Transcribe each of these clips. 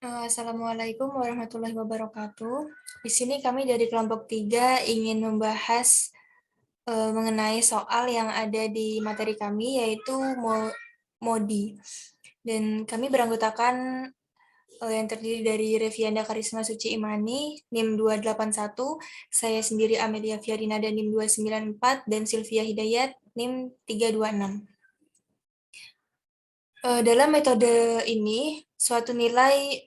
Assalamualaikum warahmatullahi wabarakatuh. Di sini kami dari kelompok 3 ingin membahas mengenai soal yang ada di materi kami, yaitu MODI. Dan kami beranggotakan yang terdiri dari Revianda Karisma Suci Imani, NIM 281, saya sendiri Amelia Fiarina dan NIM 294, dan Sylvia Hidayat, NIM 326. Dalam metode ini, suatu nilai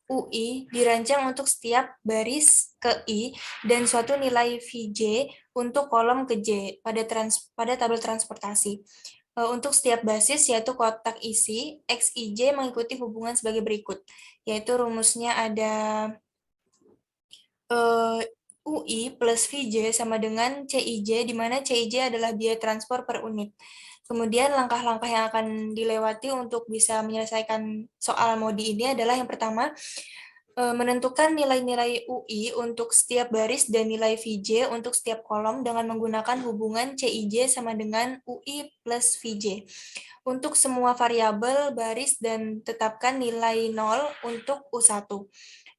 UI dirancang untuk setiap baris ke I dan suatu nilai VJ untuk kolom ke J pada tabel transportasi. Untuk setiap basis yaitu kotak isi, XIJ mengikuti hubungan sebagai berikut, yaitu rumusnya ada UI plus VJ sama dengan CIJ, di mana CIJ adalah biaya transport per unit. Kemudian langkah-langkah yang akan dilewati untuk bisa menyelesaikan soal MODI ini adalah yang pertama, menentukan nilai-nilai UI untuk setiap baris dan nilai VJ untuk setiap kolom dengan menggunakan hubungan CIJ sama dengan UI plus VJ. Untuk semua variabel baris dan tetapkan nilai 0 untuk U1.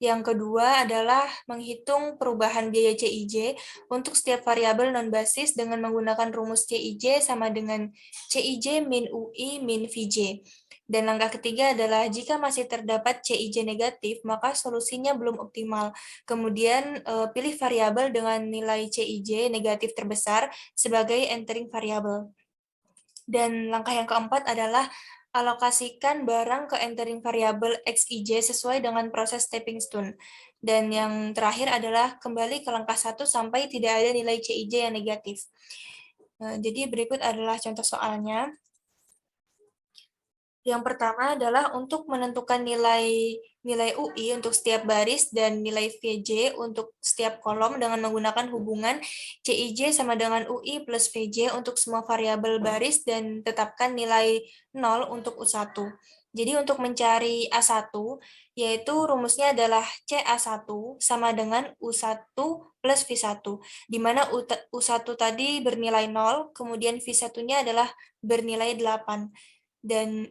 Yang kedua adalah menghitung perubahan biaya CIJ untuk setiap variabel non-basis dengan menggunakan rumus CIJ sama dengan CIJ min UI min VJ. Dan langkah ketiga adalah jika masih terdapat CIJ negatif, maka solusinya belum optimal. Kemudian pilih variabel dengan nilai CIJ negatif terbesar sebagai entering variabel. Dan langkah yang keempat adalah alokasikan barang ke entering variabel XIJ sesuai dengan proses stepping stone. Dan yang terakhir adalah kembali ke langkah 1 sampai tidak ada nilai CIJ yang negatif. Jadi berikut adalah contoh soalnya. Yang pertama adalah untuk menentukan nilai UI untuk setiap baris dan nilai VJ untuk setiap kolom dengan menggunakan hubungan CIJ sama dengan UI plus VJ untuk semua variabel baris dan tetapkan nilai 0 untuk U1. Jadi untuk mencari A1, yaitu rumusnya adalah CA1 sama dengan U1 plus V1, di mana U1 tadi bernilai 0, kemudian V1-nya adalah bernilai 8. Dan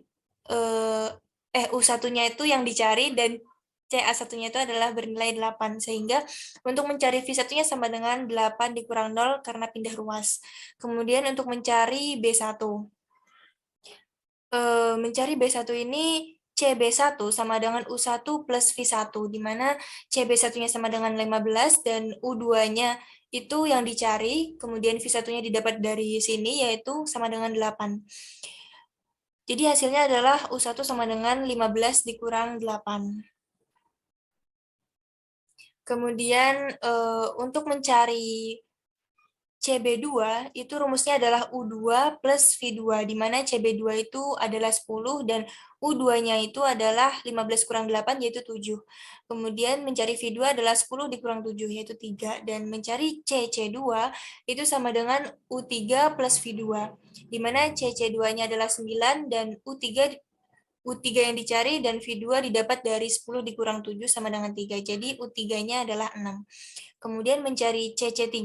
U1-nya itu yang dicari dan CA1-nya itu adalah bernilai 8. Sehingga untuk mencari V1-nya sama dengan 8 dikurang 0 karena pindah ruas. Kemudian untuk mencari B1. Mencari B1 ini CB1 sama dengan U1 plus V1, di mana CB1-nya sama dengan 15 dan U2-nya itu yang dicari, kemudian V1-nya didapat dari sini yaitu sama dengan 8. Jadi hasilnya adalah U1 sama dengan 15 dikurang 8. Kemudian untuk mencari CB2 itu rumusnya adalah U2 plus V2, di mana CB2 itu adalah 10 dan U2-nya itu adalah 15 kurang 8 yaitu 7. Kemudian mencari V2 adalah 10 dikurang 7 yaitu 3. Dan mencari CC2 itu sama dengan U3 plus V2, di mana CC2-nya adalah 9 dan U3 yang dicari dan V2 didapat dari 10 dikurang 7 sama dengan 3. Jadi U3-nya adalah 6. Kemudian mencari CC3,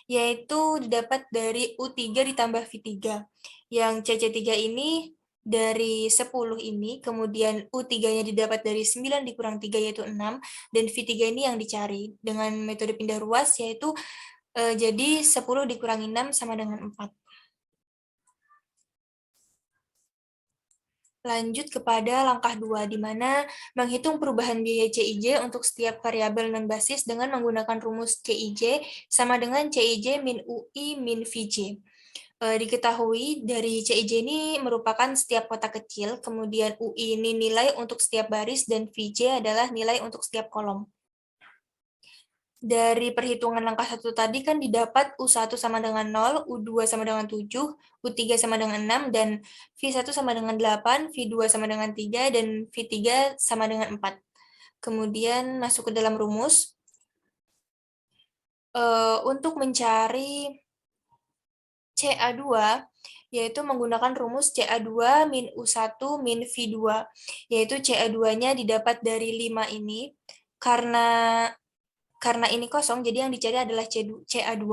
yaitu didapat dari U3 ditambah V3. Yang CC3 ini dari 10 ini, kemudian U3-nya didapat dari 9 dikurang 3 yaitu 6, dan V3 ini yang dicari dengan metode pindah ruas, yaitu jadi 10 dikurangi 6 sama dengan 4. Lanjut kepada langkah 2, di mana menghitung perubahan biaya CIJ untuk setiap variabel non-basis dengan menggunakan rumus CIJ sama dengan CIJ min UI min VJ. Diketahui dari CIJ ini merupakan setiap kotak kecil, kemudian UI ini nilai untuk setiap baris, dan VJ adalah nilai untuk setiap kolom. Dari perhitungan langkah 1 tadi kan didapat U1 sama dengan 0, U2 sama dengan 7, U3 sama dengan 6, dan V1 sama dengan 8, V2 sama dengan 3, dan V3 sama dengan 4. Kemudian masuk ke dalam rumus. Untuk mencari CA2, yaitu menggunakan rumus CA2 min U1 min V2, yaitu CA2-nya didapat dari 5 ini, karena ini kosong, jadi yang dicari adalah CA2.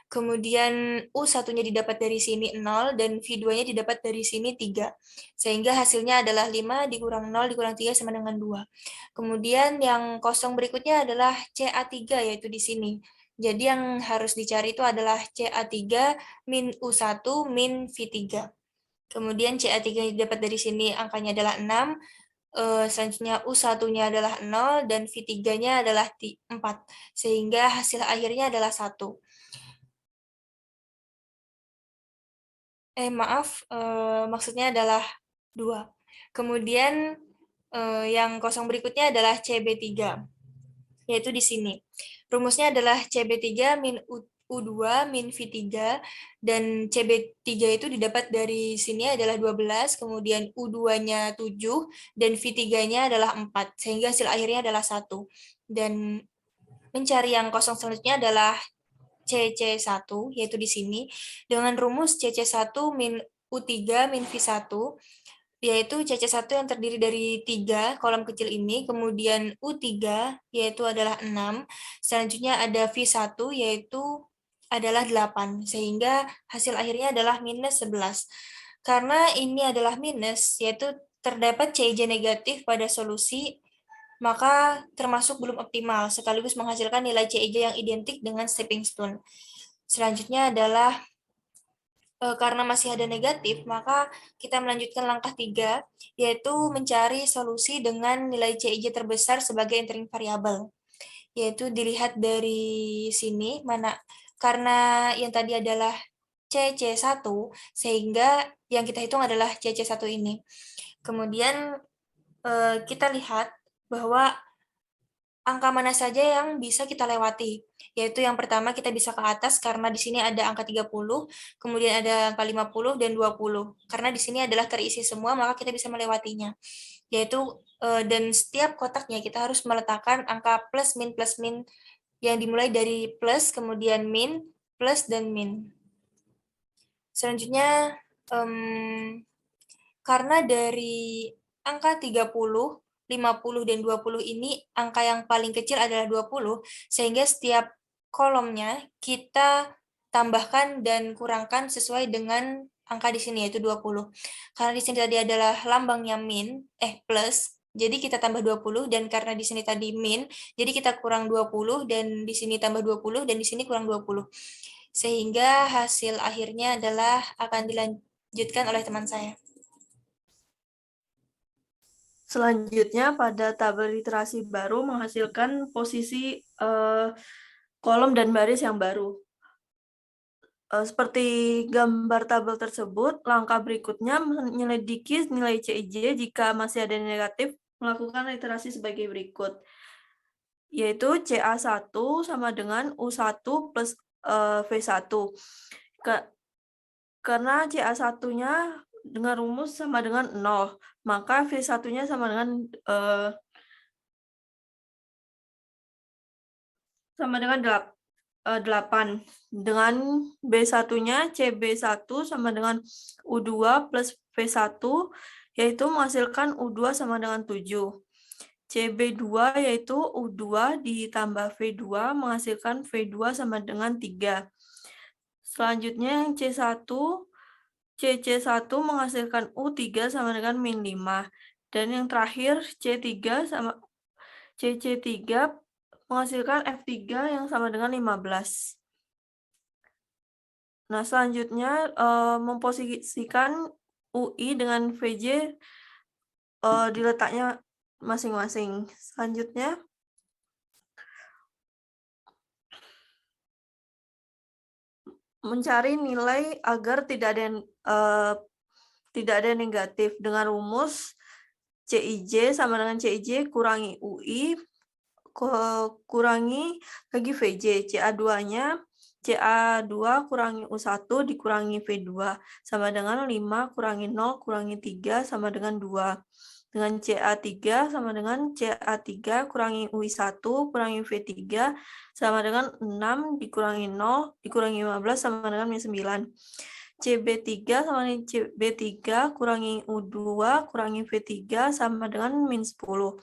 Kemudian U1-nya didapat dari sini 0 dan V2-nya didapat dari sini 3. Sehingga hasilnya adalah 5 dikurang 0 dikurang 3 sama dengan 2. Kemudian yang kosong berikutnya adalah CA3 yaitu di sini. Jadi yang harus dicari itu adalah CA3 min U1 min V3. Kemudian CA3 yang didapat dari sini angkanya adalah 6. Selanjutnya U1-nya adalah 0 dan V3-nya adalah 4. Sehingga hasil akhirnya adalah 1. Maaf, maksudnya adalah 2. Kemudian yang kosong berikutnya adalah CB3, yaitu di sini. Rumusnya adalah CB3 min U2 min V3, dan CB3 itu didapat dari sini adalah 12, kemudian U2-nya 7, dan V3-nya adalah 4, sehingga hasil akhirnya adalah 1. Dan mencari yang kosong selanjutnya adalah CC1, yaitu di sini, dengan rumus CC1 min U3 min V1, yaitu CC1 yang terdiri dari 3 kolom kecil ini, kemudian U3 yaitu adalah 6, selanjutnya ada V1 yaitu adalah 8, sehingga hasil akhirnya adalah minus 11. Karena ini adalah minus, yaitu terdapat CIJ negatif pada solusi, maka termasuk belum optimal, sekaligus menghasilkan nilai CIJ yang identik dengan stepping stone. Selanjutnya adalah karena masih ada negatif, maka kita melanjutkan langkah 3, yaitu mencari solusi dengan nilai CIJ terbesar sebagai entering variabel. Yaitu dilihat dari sini, karena yang tadi adalah CC1, sehingga yang kita hitung adalah CC1 ini. Kemudian kita lihat bahwa angka mana saja yang bisa kita lewati. Yaitu yang pertama kita bisa ke atas karena di sini ada angka 30, kemudian ada angka 50 dan 20. Karena di sini adalah terisi semua, maka kita bisa melewatinya. Yaitu dan setiap kotaknya kita harus meletakkan angka plus min yang dimulai dari plus, kemudian min, plus, dan min. Selanjutnya, karena dari angka 30, 50, dan 20 ini angka yang paling kecil adalah 20, sehingga setiap kolomnya kita tambahkan dan kurangkan sesuai dengan angka di sini, yaitu 20. Karena di sini tadi adalah lambangnya plus, jadi kita tambah 20, dan karena di sini tadi min, jadi kita kurang 20, dan di sini tambah 20, dan di sini kurang 20. Sehingga hasil akhirnya adalah akan dilanjutkan oleh teman saya. Selanjutnya, pada tabel literasi baru menghasilkan posisi kolom dan baris yang baru. Seperti gambar tabel tersebut, langkah berikutnya menyelidiki nilai CIJ jika masih ada negatif, melakukan literasi sebagai berikut, yaitu CA1 sama dengan U1 plus V1. Karena CA1-nya dengan rumus sama dengan 0, maka V1-nya sama dengan 8. Dengan B1-nya CB1 sama dengan U2 plus V1, yaitu menghasilkan U2 sama dengan 7. CB2 yaitu U2 ditambah V2 menghasilkan V2 sama dengan 3. Selanjutnya yang C1, CC1 menghasilkan U3 sama dengan min 5. Dan yang terakhir C3 sama CC3 menghasilkan F3 yang sama dengan 15. Nah, selanjutnya memposisikan UI dengan VJ di letaknya masing-masing. Selanjutnya, mencari nilai agar tidak ada negatif dengan rumus CIJ sama dengan CIJ kurangi UI kurangi lagi VJ. CA2-nya CA2 kurangi U1 dikurangi V2 sama dengan 5 kurangi 0 kurangi 3 sama dengan 2. Dengan CA3 sama dengan CA3 kurangi UI1 kurangi V3 sama dengan 6 dikurangi 0 dikurangi 15 sama dengan min 9. CB3 sama dengan CB3 kurangi U2 kurangi V3 sama dengan min 10.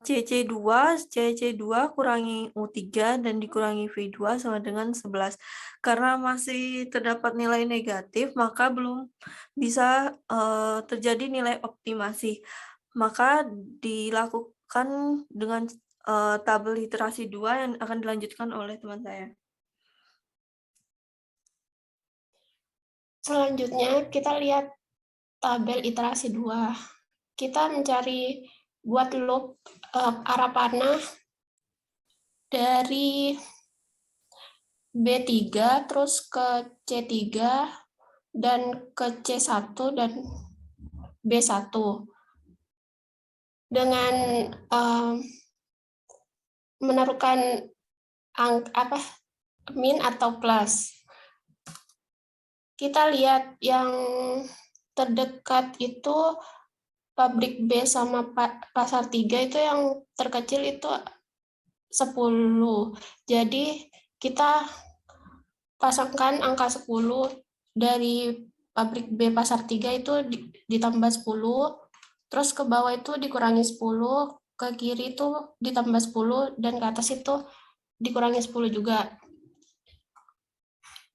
CC2 kurangi U3 dan dikurangi V2 sama dengan 11. Karena masih terdapat nilai negatif, maka belum bisa terjadi nilai optimasi. Maka dilakukan dengan tabel literasi 2 yang akan dilanjutkan oleh teman saya. Selanjutnya kita lihat tabel iterasi 2. Kita mencari buat loop arah panah dari B3 terus ke C3 dan ke C1 dan B1 dengan menaruhkan min atau plus. Kita lihat yang terdekat itu pabrik B sama pasar 3 itu yang terkecil itu 10. Jadi kita pasangkan angka 10 dari pabrik B pasar 3 itu ditambah 10, terus ke bawah itu dikurangi 10, ke kiri itu ditambah 10, dan ke atas itu dikurangi 10 juga.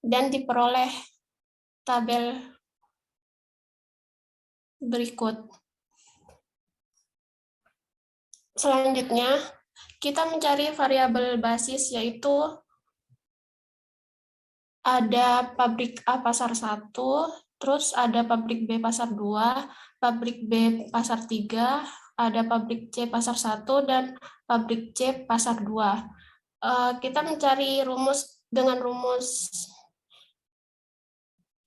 Dan diperoleh tabel berikut. Selanjutnya, kita mencari variabel basis, yaitu ada pabrik A pasar 1, terus ada pabrik B pasar 2, pabrik B pasar 3, ada pabrik C pasar 1, dan pabrik C pasar 2. Kita mencari rumus dengan rumus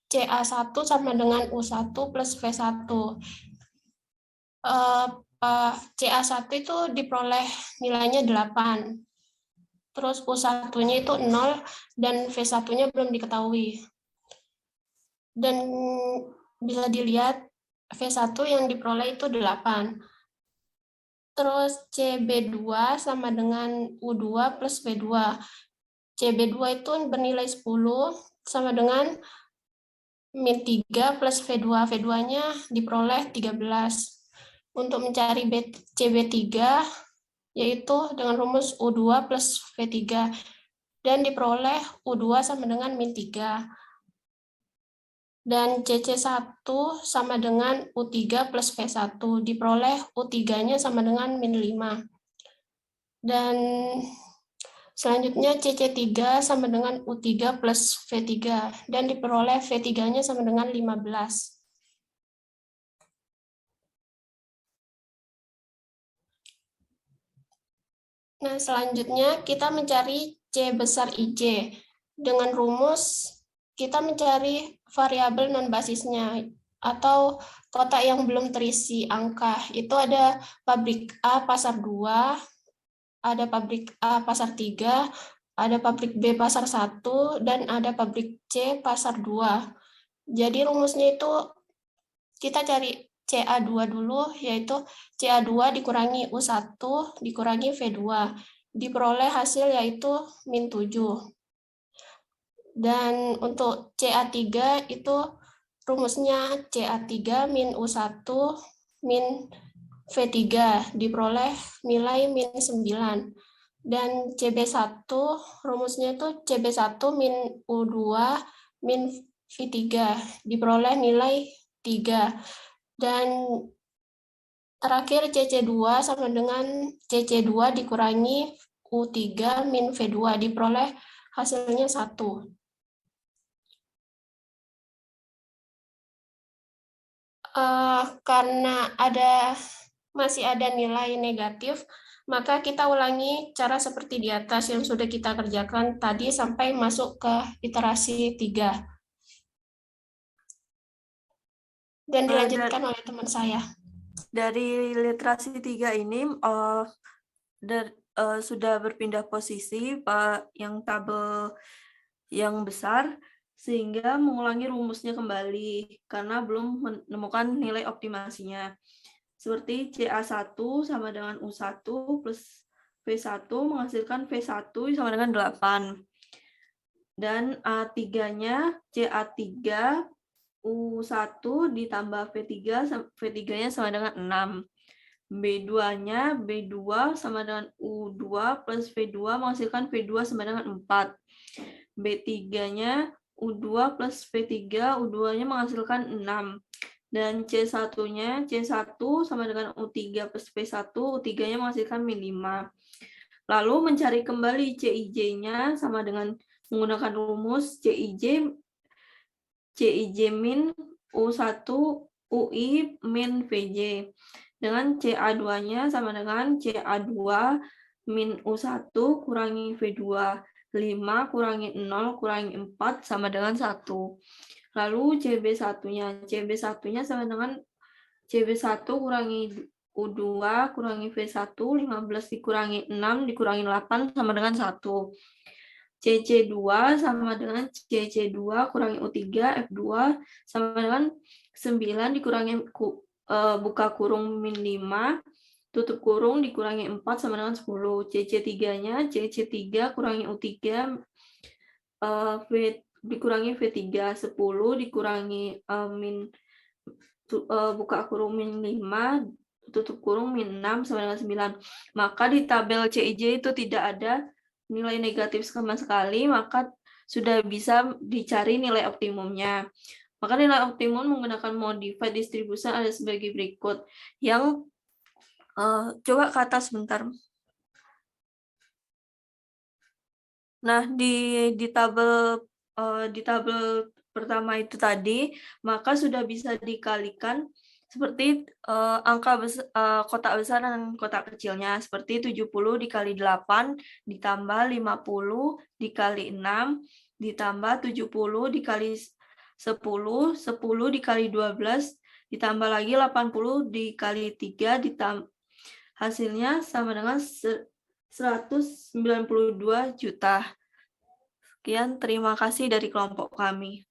CA1 sama dengan U1 plus V1. CA1 itu diperoleh nilainya 8. Terus U1-nya itu 0 dan V1-nya belum diketahui. Dan bisa dilihat V1 yang diperoleh itu 8. Terus CB2 sama dengan U2 plus V2. CB2 itu bernilai 10 sama dengan min 3 plus V2. V2-nya diperoleh 13. Untuk mencari CB3, yaitu dengan rumus U2 plus V3. Dan diperoleh U2 sama dengan min 3. Dan CC1 sama dengan U3 plus V1. Diperoleh U3-nya sama dengan min 5. Dan selanjutnya CC3 sama dengan U3 plus V3. Dan diperoleh V3-nya sama dengan 15. Nah, selanjutnya kita mencari C besar IJ. Dengan rumus, kita mencari variabel non-basisnya, atau kotak yang belum terisi angka. Itu ada pabrik A pasar 2, ada pabrik A pasar 3, ada pabrik B pasar 1, dan ada pabrik C pasar 2. Jadi rumusnya itu kita cari CA2 dulu, yaitu CA2 dikurangi U1 dikurangi V2. Diperoleh hasil yaitu min 7. Dan untuk CA3 itu rumusnya CA3 min U1 min V3. Diperoleh nilai min 9. Dan CB1 rumusnya itu CB1 min U2 min V3. Diperoleh nilai 3. Dan terakhir CC2 sama dengan CC2 dikurangi U3 min V2. Diperoleh hasilnya 1. Karena masih ada nilai negatif, maka kita ulangi cara seperti di atas yang sudah kita kerjakan tadi sampai masuk ke iterasi 3. Dan dilanjutkan oleh teman saya. Dari literasi 3 ini sudah berpindah posisi yang tabel yang besar, sehingga mengulangi rumusnya kembali karena belum menemukan nilai optimasinya. Seperti CA1 sama dengan U1 plus V1 menghasilkan V1 sama dengan 8. Dan A3-nya CA3 U1 ditambah V3, V3-nya sama dengan 6. B2-nya B2 sama dengan U2 plus V2 menghasilkan V2 sama dengan 4. B3-nya U2 plus V3, U2-nya menghasilkan 6. Dan C1-nya C1 sama dengan U3 plus V1, U3-nya menghasilkan min 5. Lalu mencari kembali CIJ-nya sama dengan menggunakan rumus CIJ min U1 UI min VJ. Dengan CA2-nya sama dengan CA2 min U1 kurangi V2. 5 kurangi 0 kurangi 4 sama dengan 1. Lalu CB1-nya. CB1-nya sama dengan CB1 kurangi U2 kurangi V1, 15 dikurangi 6 dikurangi 8 sama dengan 1. CC2 sama dengan CC2 kurangi U3, F2 sama dengan 9 dikurangi buka kurung min 5, tutup kurung dikurangi 4 sama dengan 10. CC3-nya CC3 kurangi U3 V dikurangi V3, 10 dikurangi min buka kurung min 5, tutup kurung min 6 sama dengan 9. Maka di tabel CIJ itu tidak ada nilai negatif sama sekali, maka sudah bisa dicari nilai optimumnya. Maka nilai optimum menggunakan modified distribution ada sebagai berikut. Yang coba ke atas sebentar. Nah, di tabel pertama itu tadi, maka sudah bisa dikalikan seperti angka kotak besar dan kotak kecilnya, seperti 70 dikali 8 ditambah 50 dikali 6 ditambah 70 dikali 10, 10 dikali 12 ditambah lagi 80 dikali 3 hasilnya sama dengan 192 juta. Sekian, terima kasih dari kelompok kami.